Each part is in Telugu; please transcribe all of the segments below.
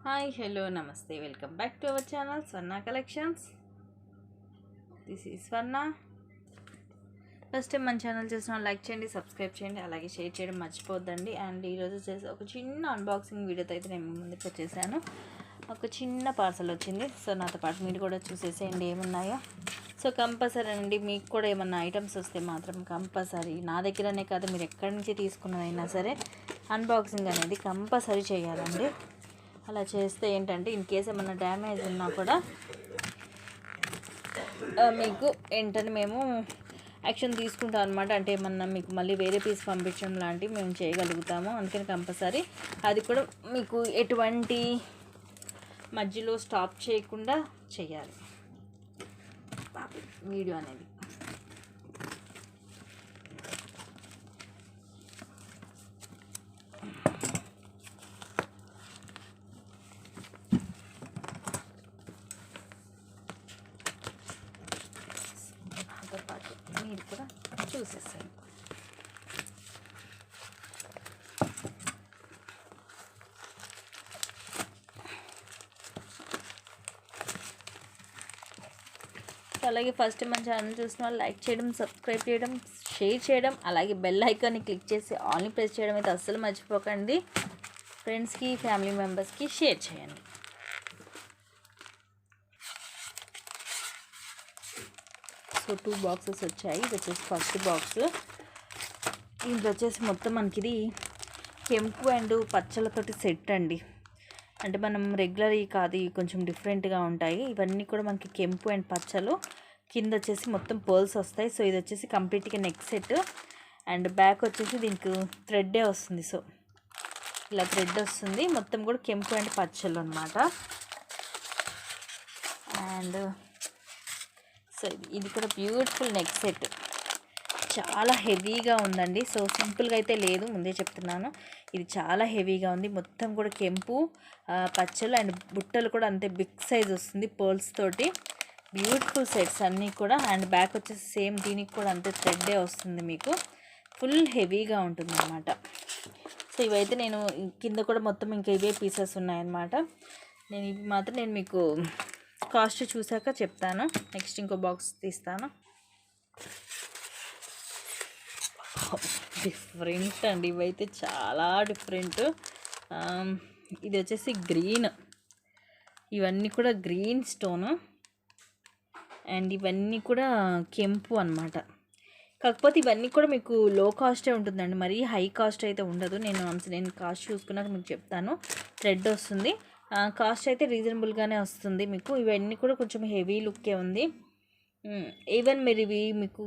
Hi, hello, namaste. Welcome back to our channel, Swarna Collections. This is Swarna. First time మన ఛానల్ చేసిన లైక్ చేయండి, సబ్స్క్రైబ్ చేయండి, అలాగే షేర్ చేయడం మర్చిపోద్దండి. అండ్ ఈరోజు వచ్చేసి ఒక చిన్న అన్బాక్సింగ్ వీడియోతో అయితే నేను ముందుకు వచ్చేసాను. ఒక చిన్న పార్సల్ వచ్చింది. సో నాతో పాటు మీరు కూడా చూసేసేయండి ఏమున్నాయో. సో కంపల్సరీ అండి, మీకు కూడా ఏమన్నా ఐటమ్స్ వస్తే మాత్రం కంపల్సరీ నా దగ్గరనే కాదు, మీరు ఎక్కడి నుంచి తీసుకున్నదైనా సరే అన్బాక్సింగ్ అనేది కంపల్సరీ చేయాలండి. అలా చేస్తే ఏంటంటే ఇన్ కేస్ ఏమన్నా డ్యామేజ్ ఉన్నా కూడా మీకు ఏంటంటే మేము యాక్షన్ తీసుకుంటాం అనమాట. అంటే ఏమన్నా మీకు మళ్ళీ వేరే పీస్ పంపించడం లాంటివి మేము చేయగలుగుతాము. అందుకని కంపల్సరీ అది కూడా మీకు ఎటువంటి మధ్యలో స్టాప్ చేయకుండా చేయాలి వీడియో అనేది. పాటు మీరు కూడా చూసేసాను. అలాగే ఫస్ట్ మన ఛానల్ చూసిన వాళ్ళు లైక్ చేయడం, సబ్స్క్రైబ్ చేయడం, షేర్ చేయడం, అలాగే బెల్ ఐకాన్ని క్లిక్ చేసి ఆల్ని ప్రెస్ చేయడం అయితే అస్సలు మర్చిపోకండి. ఫ్రెండ్స్కి, ఫ్యామిలీ మెంబర్స్కి షేర్ చేయండి. సో 2 బాక్సెస్ వచ్చాయి. ఇది వచ్చేసి ఫస్ట్ బాక్స్. ఇది వచ్చేసి మొత్తం మనకి ఇది కెంపు అండ్ పచ్చలతోటి సెట్ అండి. అంటే మనం రెగ్యులర్ కాదు, కొంచెం డిఫరెంట్గా ఉంటాయి. ఇవన్నీ కూడా మనకి కెంపు అండ్ పచ్చలు, కింద వచ్చేసి మొత్తం పర్ల్స్ వస్తాయి. సో ఇది వచ్చేసి కంప్లీట్గా నెక్ సెట్ అండ్ బ్యాక్ వచ్చేసి దీనికి థ్రెడ్డే వస్తుంది. సో ఇలా థ్రెడ్ వస్తుంది. మొత్తం కూడా కెంపు అండ్ పచ్చలు అనమాట. అండ్ సో ఇది కూడా బ్యూటిఫుల్ నెక్ సెట్, చాలా హెవీగా ఉందండి. సో సింపుల్గా అయితే లేదు, ముందే చెప్తున్నాను. ఇది చాలా హెవీగా ఉంది. మొత్తం కూడా కెంపు, పచ్చలు అండ్ బుట్టలు కూడా అంతే బిగ్ సైజ్ వస్తుంది పర్ల్స్ తోటి. బ్యూటిఫుల్ సెట్స్ అన్నీ కూడా. అండ్ బ్యాక్ వచ్చేసి సేమ్ దీనికి కూడా అంతే థ్రెడ్డే వస్తుంది. మీకు ఫుల్ హెవీగా ఉంటుంది అన్నమాట. సో ఇవైతే నేను కింద కూడా మొత్తం ఇంకా ఇవే పీసెస్ ఉన్నాయన్నమాట. నేను ఇవి మాత్రం నేను మీకు కాస్ట్ చూసాక చెప్తాను. నెక్స్ట్ ఇంకో బాక్స్ తీస్తాను. డిఫరెంట్ అండి, ఇవైతే చాలా డిఫరెంట్. ఇది వచ్చేసి గ్రీన్, ఇవన్నీ కూడా గ్రీన్ స్టోను అండ్ ఇవన్నీ కూడా కెంపు అన్నమాట. కాకపోతే ఇవన్నీ కూడా మీకు లో కాస్టే ఉంటుందండి, మరీ హై కాస్ట్ అయితే ఉండదు. నేను కాస్ట్ చూసుకున్నాక మీకు చెప్తాను. థ్రెడ్ వస్తుంది, కాస్ట్ అయితే రీజనబుల్గానే వస్తుంది మీకు. ఇవన్నీ కూడా కొంచెం హెవీ లుక్కే ఉంది. ఈవెన్ మీరు ఇవి మీకు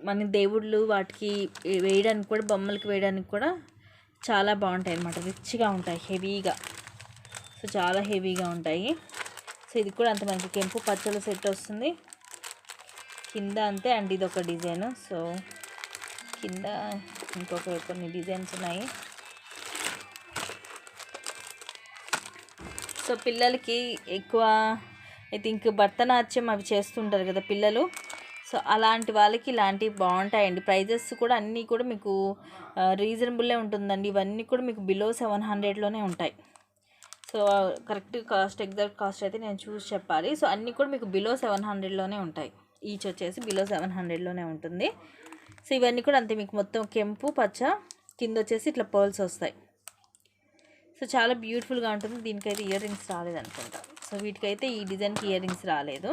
మన దేవుళ్ళు వాటికి వేయడానికి కూడా, బొమ్మలకి వేయడానికి కూడా చాలా బాగుంటాయి అన్నమాట. రిచ్గా ఉంటాయి, హెవీగా. సో చాలా హెవీగా ఉంటాయి. సో ఇది కూడా అంత మనకి కెంపు పచ్చల సెట్ వస్తుంది. కింద అంతే అండ్ ఇది ఒక డిజైన్. సో కింద ఇంకొక కొన్ని డిజైన్స్ ఉన్నాయి. సో పిల్లలకి ఎక్కువ ఐ థింక్ భరతనాట్యం అవి చేస్తుంటారు కదా పిల్లలు. సో అలాంటి వాళ్ళకి ఇలాంటివి బాగుంటాయండి. ప్రైజెస్ కూడా అన్నీ కూడా మీకు రీజనబుల్లే ఉంటుందండి. ఇవన్నీ కూడా మీకు బిలో 700లోనే ఉంటాయి. So correct cost, exact cost అయితే నేను చూసి చెప్పాలి. సో అన్నీ కూడా మీకు బిలో 700లోనే ఉంటాయి. ఈచ్ వచ్చేసి బిలో 700లోనే ఉంటుంది. సో ఇవన్నీ కూడా అంతే మీకు మొత్తం కెంపు పచ్చ, కింద వచ్చేసి ఇట్లా పర్ల్స్ వస్తాయి. సో చాలా బ్యూటిఫుల్గా ఉంటుంది. దీనికైతే ఇయర్ రింగ్స్ రాలేదనుకుంటా. సో వీటికైతే ఈ డిజైన్కి ఇయర్ రింగ్స్ రాలేదు.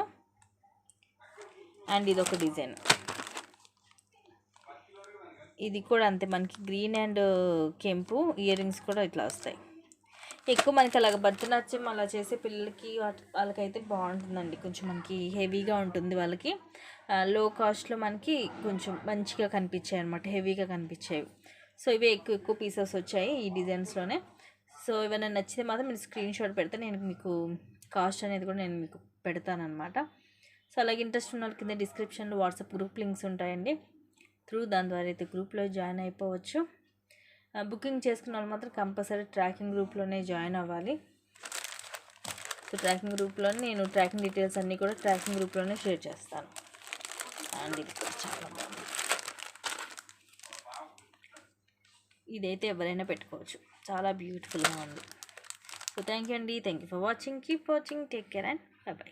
అండ్ ఇది ఒక డిజైన్, ఇది కూడా అంతే మనకి గ్రీన్ అండ్ కెంపు, ఇయర్ రింగ్స్ కూడా ఇట్లా వస్తాయి. ఎక్కువ మనకి అలాగ భరతనాట్యం అలా చేసే పిల్లలకి వాళ్ళకైతే బాగుంటుందండి. కొంచెం మనకి హెవీగా ఉంటుంది వాళ్ళకి. లో కాస్ట్లో మనకి కొంచెం మంచిగా కనిపించాయి అనమాట, హెవీగా కనిపించేవి. సో ఇవే ఎక్కువ పీసెస్ వచ్చాయి ఈ డిజైన్స్లోనే. సో ఏమైనా నచ్చితే మాత్రం మీరు స్క్రీన్ షాట్ పెడితే నేను మీకు కాస్ట్ అనేది కూడా నేను మీకు పెడతాను అనమాట. సో అలాగే ఇంట్రెస్ట్ ఉన్న వాళ్ళ కింద డిస్క్రిప్షన్లో వాట్సాప్ గ్రూప్ లింక్స్ ఉంటాయండి. దాని ద్వారా అయితే గ్రూప్లో జాయిన్ అయిపోవచ్చు. బుకింగ్ చేసుకున్న వాళ్ళు మాత్రం కంపల్సరీ ట్రాకింగ్ గ్రూప్లోనే జాయిన్ అవ్వాలి. సో ట్రాకింగ్ గ్రూప్లోనే నేను ట్రాకింగ్ డీటెయిల్స్ అన్నీ కూడా ట్రాకింగ్ గ్రూప్లోనే షేర్ చేస్తాను. అండ్ ఇది కూడా చాలా బాగుంది. ఇదైతే ఎవరైనా పెట్టుకోవచ్చు, చాలా బ్యూటిఫుల్గా ఉంది. సో థ్యాంక్ యూ అండి, thank you for watching, keep watching, take care and by by.